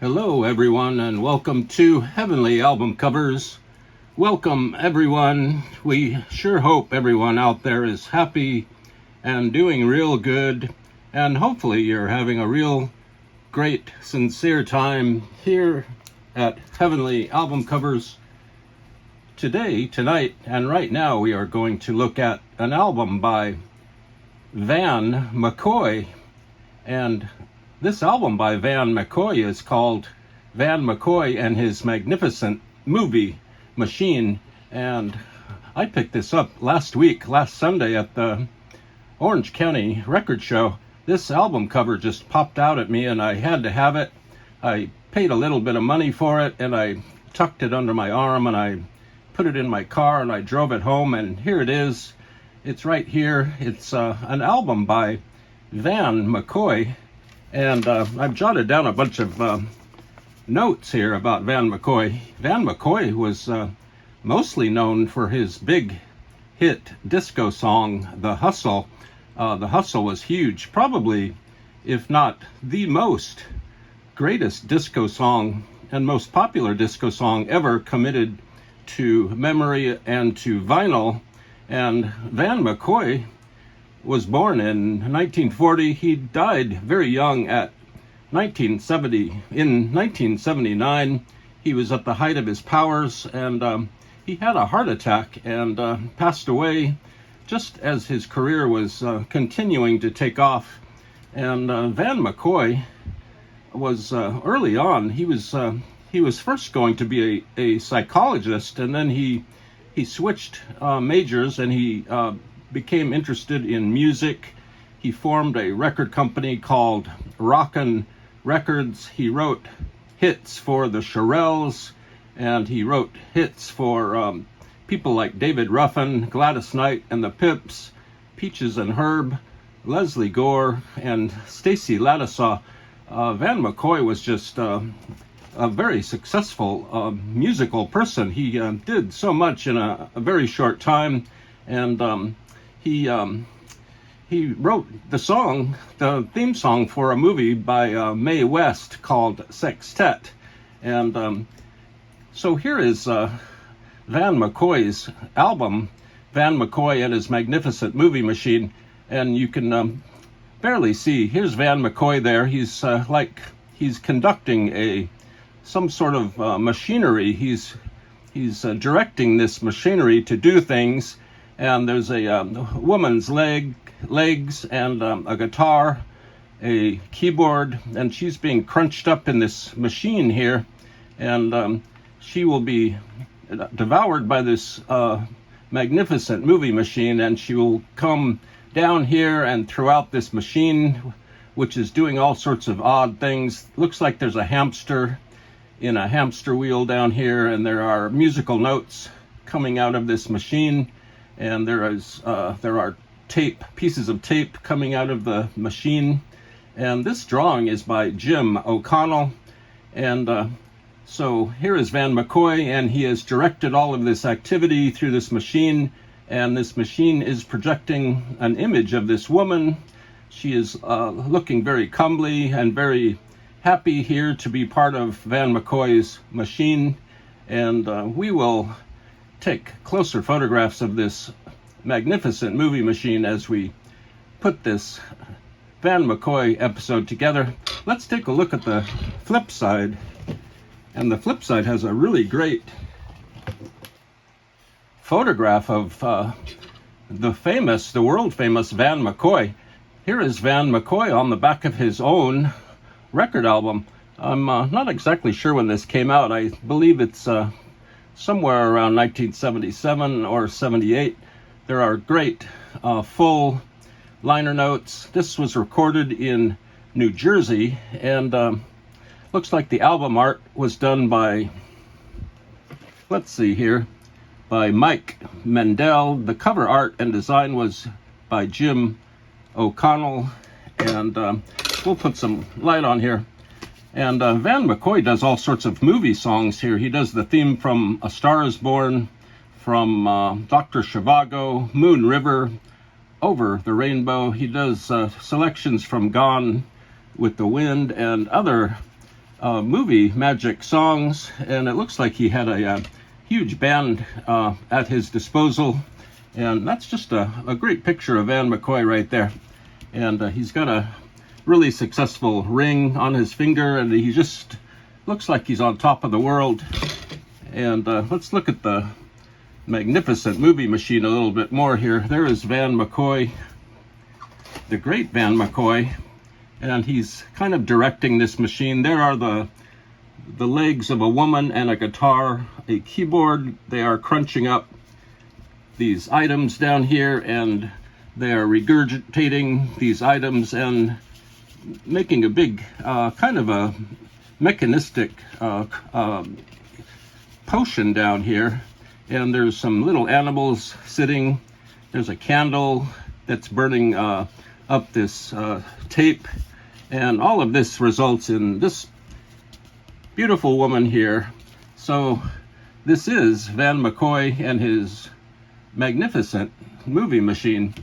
Hello everyone, and welcome to Heavenly Album Covers. Welcome everyone. We sure hope everyone out there is happy and doing real good, and hopefully you're having a real great, sincere time here at Heavenly Album Covers. Today, tonight, and right now we are going to look at an album by Van McCoy, and this album by Van McCoy is called Van McCoy and His Magnificent Movie Machine. And I picked this up last Sunday at the Orange County Record Show. This album cover just popped out at me and I had to have it. I paid a little bit of money for it and I tucked it under my arm and I put it in my car and I drove it home, and here it is. It's right here. It's an album by Van McCoy. And I've jotted down a bunch of notes here about Van McCoy. Van McCoy was mostly known for his big hit disco song, The Hustle. The Hustle was huge, probably, if not the most greatest disco song and most popular disco song ever committed to memory and to vinyl. And Van McCoy was born in 1940. He died very young at 1970. In 1979, he was at the height of his powers, and he had a heart attack and passed away just as his career was continuing to take off. And Van McCoy was early on. He was first going to be a psychologist, and then he switched majors and he became interested in music. He formed a record company called Rockin' Records. He wrote hits for the Shirelles, and he wrote hits for people like David Ruffin, Gladys Knight and the Pips, Peaches and Herb, Leslie Gore, and Stacy Lattisaw. Van McCoy was just a very successful musical person. He did so much in a very short time, and he wrote the theme song for a movie by Mae West called Sextet. And so here is Van McCoy's album, Van McCoy and His Magnificent Movie Machine. And you can barely see, here's Van McCoy there. He's conducting some sort of machinery. He's directing this machinery to do things. And there's a woman's legs and a guitar, a keyboard, and she's being crunched up in this machine here, and she will be devoured by this magnificent movie machine, and she will come down here and throughout this machine, which is doing all sorts of odd things. Looks like there's a hamster in a hamster wheel down here, and there are musical notes coming out of this machine. And there are pieces of tape coming out of the machine. And this drawing is by Jim O'Connell. And so here is Van McCoy, and he has directed all of this activity through this machine. And this machine is projecting an image of this woman. She is looking very comely and very happy here to be part of Van McCoy's machine. And we will take closer photographs of this magnificent movie machine as we put this Van McCoy episode together. Let's take a look at the flip side. And the flip side has a really great photograph of the world famous Van McCoy. Here is Van McCoy on the back of his own record album. I'm not exactly sure when this came out. I believe it's somewhere around 1977 or 78. There are great full liner notes. This was recorded in New Jersey, and looks like the album art was done by, let's see here, by Mike Mendel. The cover art and design was by Jim O'Connell, and we'll put some light on here. And Van McCoy does all sorts of movie songs here. He does the theme from A Star Is Born, from Dr. Zhivago, Moon River, Over the Rainbow. He does selections from Gone with the Wind and other movie magic songs, and it looks like he had a huge band at his disposal. And that's just a great picture of Van McCoy right there. And he's got a really successful ring on his finger, and he just looks like he's on top of the world. And let's look at the magnificent movie machine a little bit more here. There is Van McCoy, the great Van McCoy, and he's kind of directing this machine. There are the legs of a woman and a guitar, a keyboard. They are crunching up these items down here, and they are regurgitating these items and making a big kind of a mechanistic potion down here. And there's some little animals sitting. There's a candle that's burning up this tape, and all of this results in this beautiful woman here. So this is Van McCoy and his magnificent movie machine.